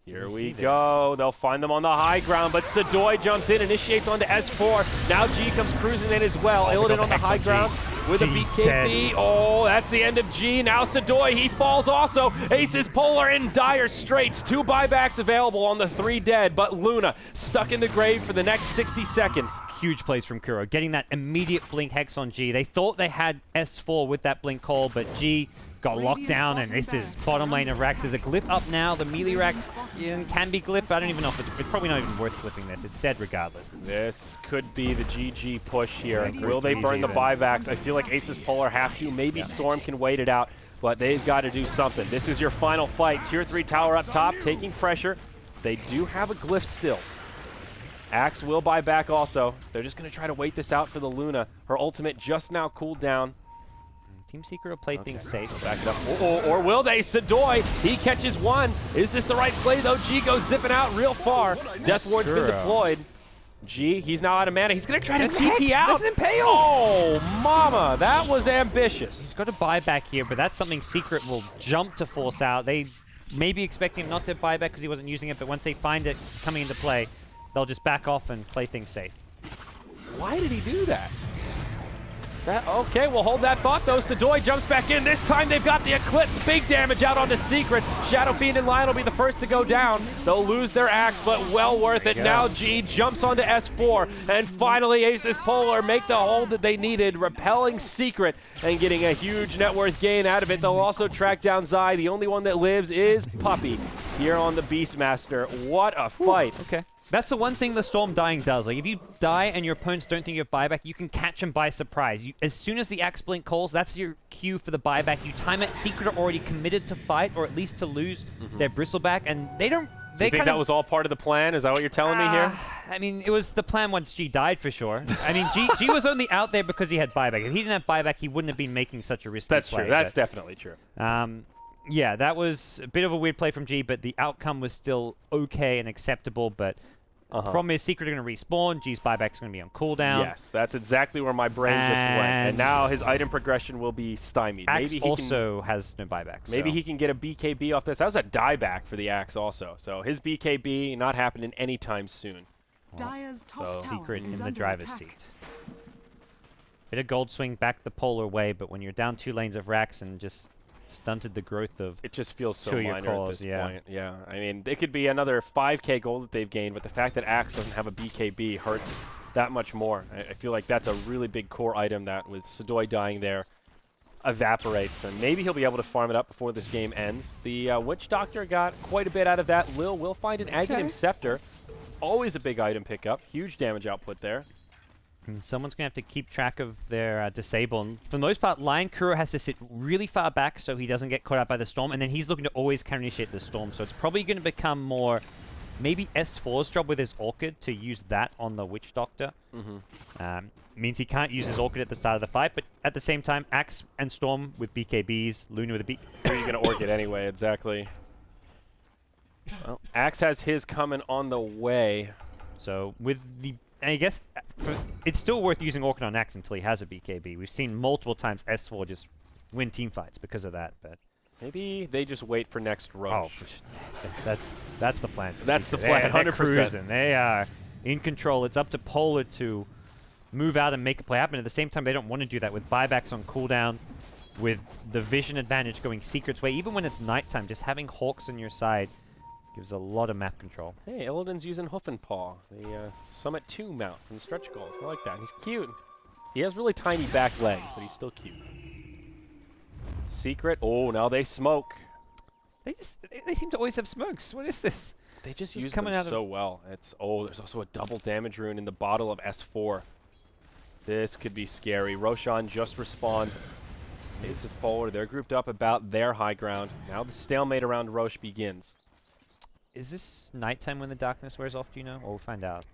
Here we go. They'll find them on the high ground, but Sadoy jumps in, initiates onto S4. Now G comes cruising in as well. Illidan on the high ground with a BKB. Oh, that's the end of G. Now Sadoy, he falls also. Asus Polar in dire straits. 2 buybacks available on the 3 dead, but Luna stuck in the grave for the next 60 seconds. Huge plays from Kuro, getting that immediate blink hex on G. They thought they had S4 with that blink call, but G got locked down, and this is bottom lane of Rax. There's a glyph up now. The melee Rax can be glyphed. I don't even know if it's probably not even worth glyphing this. It's dead regardless. This could be the GG push here. Will they burn the buybacks? I feel like Asus Polar have to. Maybe Storm can wait it out, but they've got to do something. This is your final fight. Tier 3 tower up top, taking pressure. They do have a glyph still. Axe will buy back also. They're just going to try to wait this out for the Luna. Her ultimate just now cooled down. Team Secret will play things safe. Back it up. Or will they? Sadoy, he catches one. Is this the right play, though? G goes zipping out real far. Death Ward's been deployed. G, he's now out of mana. He's going to try to TP out. That's Impale. Oh, mama. That was ambitious. He's got a buyback here, but that's something Secret will jump to force out. They may be expecting him not to buy back because he wasn't using it, but once they find it coming into play, they'll just back off and play things safe. Why did he do that? Okay, we'll hold that thought, though. Sadoy jumps back in. This time they've got the Eclipse. Big damage out onto Secret. Shadow Fiend and Lion will be the first to go down. They'll lose their axe, but well worth it. Now G jumps onto S4, and finally Asus Polar make the hold that they needed, repelling Secret and getting a huge net worth gain out of it. They'll also track down Zai. The only one that lives is Puppey here on the Beastmaster. What a fight. Ooh, okay. That's the one thing the Storm dying does. Like, if you die and your opponents don't think you have buyback, you can catch them by surprise. As soon as the Axe Blink calls, that's your cue for the buyback. You time it. Secret are already committed to fight, or at least to lose their Bristleback, and they don't... So you think that was all part of the plan? Is that what you're telling me here? I mean, it was the plan once G died, for sure. I mean, G was only out there because he had buyback. If he didn't have buyback, he wouldn't have been making such a risky play. That's true. That's definitely true. Yeah, that was a bit of a weird play from G, but the outcome was still okay and acceptable, but... Problem is, Secret are going to respawn. G's buyback's going to be on cooldown. Yes, that's exactly where my brain just went. And now his item progression will be stymied. Axe also has no buyback. Maybe he can get a BKB off this. That was a dieback for the Axe also. So his BKB not happening anytime soon. Secret in the driver's seat. Bit of gold swing back the polar way, but when you're down 2 lanes of racks and just stunted the growth of... It just feels so minor at this point. Yeah, I mean, it could be another 5k gold that they've gained, but the fact that Axe doesn't have a BKB hurts that much more. I feel like that's a really big core item that, with Sadoy dying there, evaporates, and maybe he'll be able to farm it up before this game ends. The Witch Doctor got quite a bit out of that. Lil will find an Aghanim Scepter. Always a big item pickup. Huge damage output there. And someone's going to have to keep track of their disable. And for the most part, Lion Kuro has to sit really far back so he doesn't get caught out by the Storm, and then he's looking to always counter-initiate the Storm. So it's probably going to become more maybe S4's job with his Orchid to use that on the Witch Doctor. Means he can't use his Orchid at the start of the fight, but at the same time, Axe and Storm with BKBs, Luna with a BKB. Where are you going to Orchid anyway? Exactly. Well, Axe has his coming on the way. So with the... I guess it's still worth using Orchid on Axe until he has a BKB. We've seen multiple times S4 just win team fights because of that, but maybe they just wait for next Roche. Oh, that's the plan. That's the plan, 100%. They are in control. It's up to Polar to move out and make a play happen. At the same time, they don't want to do that with buybacks on cooldown, with the vision advantage going Secret's way. Even when it's nighttime, just having Hawks on your side gives a lot of map control. Hey, Illidan's using Hoof and Paw, the Summit 2 mount from Stretch Goals. I like that. He's cute. He has really tiny back legs, but he's still cute. Secret. Oh, now they smoke. They seem to always have smokes. What is this? They just use them so well. It's there's also a double damage rune in the bottle of S4. This could be scary. Roshan just respawned. Asus Polar, they're grouped up about their high ground. Now the stalemate around Roche begins. Is this nighttime when the darkness wears off, do you know? Or we'll find out.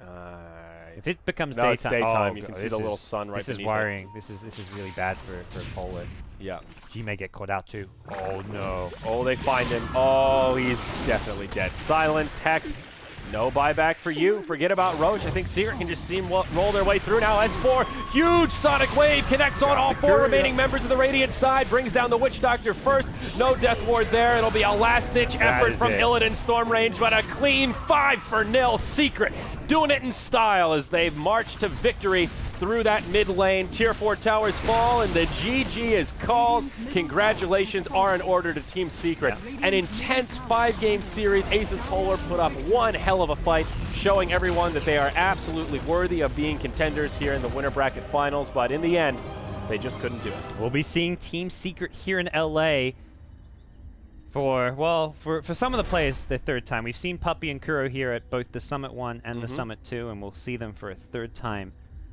If it becomes daytime... No, it's daytime. You can see the little sun right beneath it. This is worrying. This is really bad for Polar. Yeah. G may get caught out too. Oh, no. Oh, they find him. Oh, he's definitely dead. Silenced, hexed. No buyback for you. Forget about Roche. I think Secret can just roll their way through now. S4, huge Sonic Wave connects on all 4 remaining members of the Radiant side. Brings down the Witch Doctor first. No Death Ward there. It'll be a last-ditch effort from Illidan's Storm Range, but a clean 5-0. Secret doing it in style as they march to victory through that mid lane. Tier 4 towers fall, and the GG is called. Congratulations are in order to Team Secret. An intense 5-game series. Asus Polar put up one hell of a fight, showing everyone that they are absolutely worthy of being contenders here in the winter bracket finals, but in the end, they just couldn't do it. We'll be seeing Team Secret here in LA for some of the players, their 3rd time. We've seen Puppey and Kuro here at both the Summit 1 and the Summit 2, and we'll see them for a 3rd time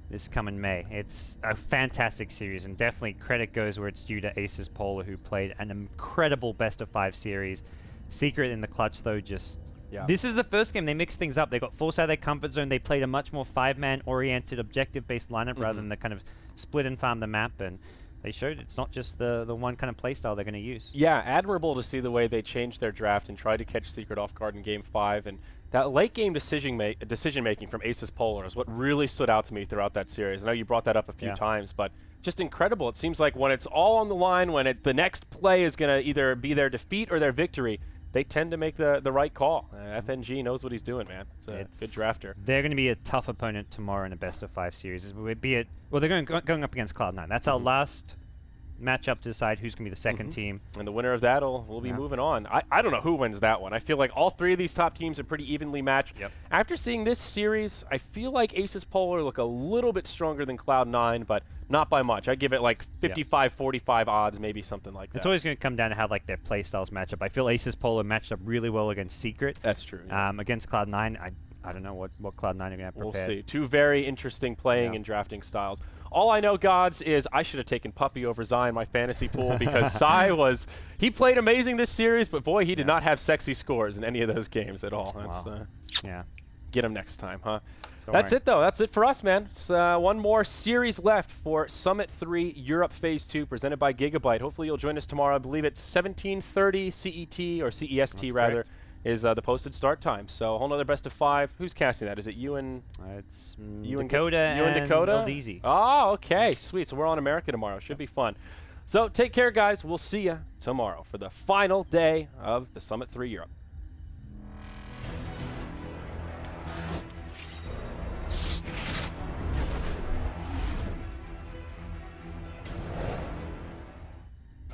this coming May. It's a fantastic series, and definitely credit goes where it's due to Asus Polar, who played an incredible best-of-5 series. Secret in the clutch, though, just... Yeah. This is the first game they mixed things up. They got forced out of their comfort zone. They played a much more 5-man oriented, objective-based lineup rather than the kind of split and farm the map, and they showed it's not just the one kind of playstyle they're going to use. Yeah, admirable to see the way they changed their draft and tried to catch Secret off guard in Game 5. And that late game decision making from Asus Polar is what really stood out to me throughout that series. I know you brought that up a few times, but just incredible. It seems like when it's all on the line, when the next play is going to either be their defeat or their victory, they tend to make the right call. FNG knows what he's doing, man. It's a good drafter. They're going to be a tough opponent tomorrow in a best-of-5 series. Well, they're going up against Cloud9. That's our last matchup to decide who's going to be the second team. And the winner of that will be moving on. I don't know who wins that one. I feel like all three of these top teams are pretty evenly matched. Yep. After seeing this series, I feel like Asus Polar look a little bit stronger than Cloud9, but not by much. I give it like 55-45 odds, maybe something like that. It's always going to come down to how like their playstyles match up. I feel Asus Polar matched up really well against Secret. That's true. Yeah. Against Cloud9, I don't know what Cloud9 are going to have prepared. We'll see. Two very interesting playing and drafting styles. All I know, Gods, is I should have taken Puppey over Zai in my fantasy pool because Zai he played amazing this series, but boy, he did not have sexy scores in any of those games at all. That's, get him next time, huh? That's it, though. That's it for us, man. It's one more series left for Summit 3 Europe Phase 2 presented by Gigabyte. Hopefully you'll join us tomorrow. I believe it's 17:30 CET, or CEST, rather. Correct. Is the posted start time. So a whole nother best of 5. Who's casting that? Is it you and it's Dakota and LDZ. Oh, okay, sweet. So we're on America tomorrow. Should be fun. So take care, guys. We'll see you tomorrow for the final day of the Summit 3 Europe.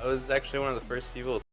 I was actually one of the first people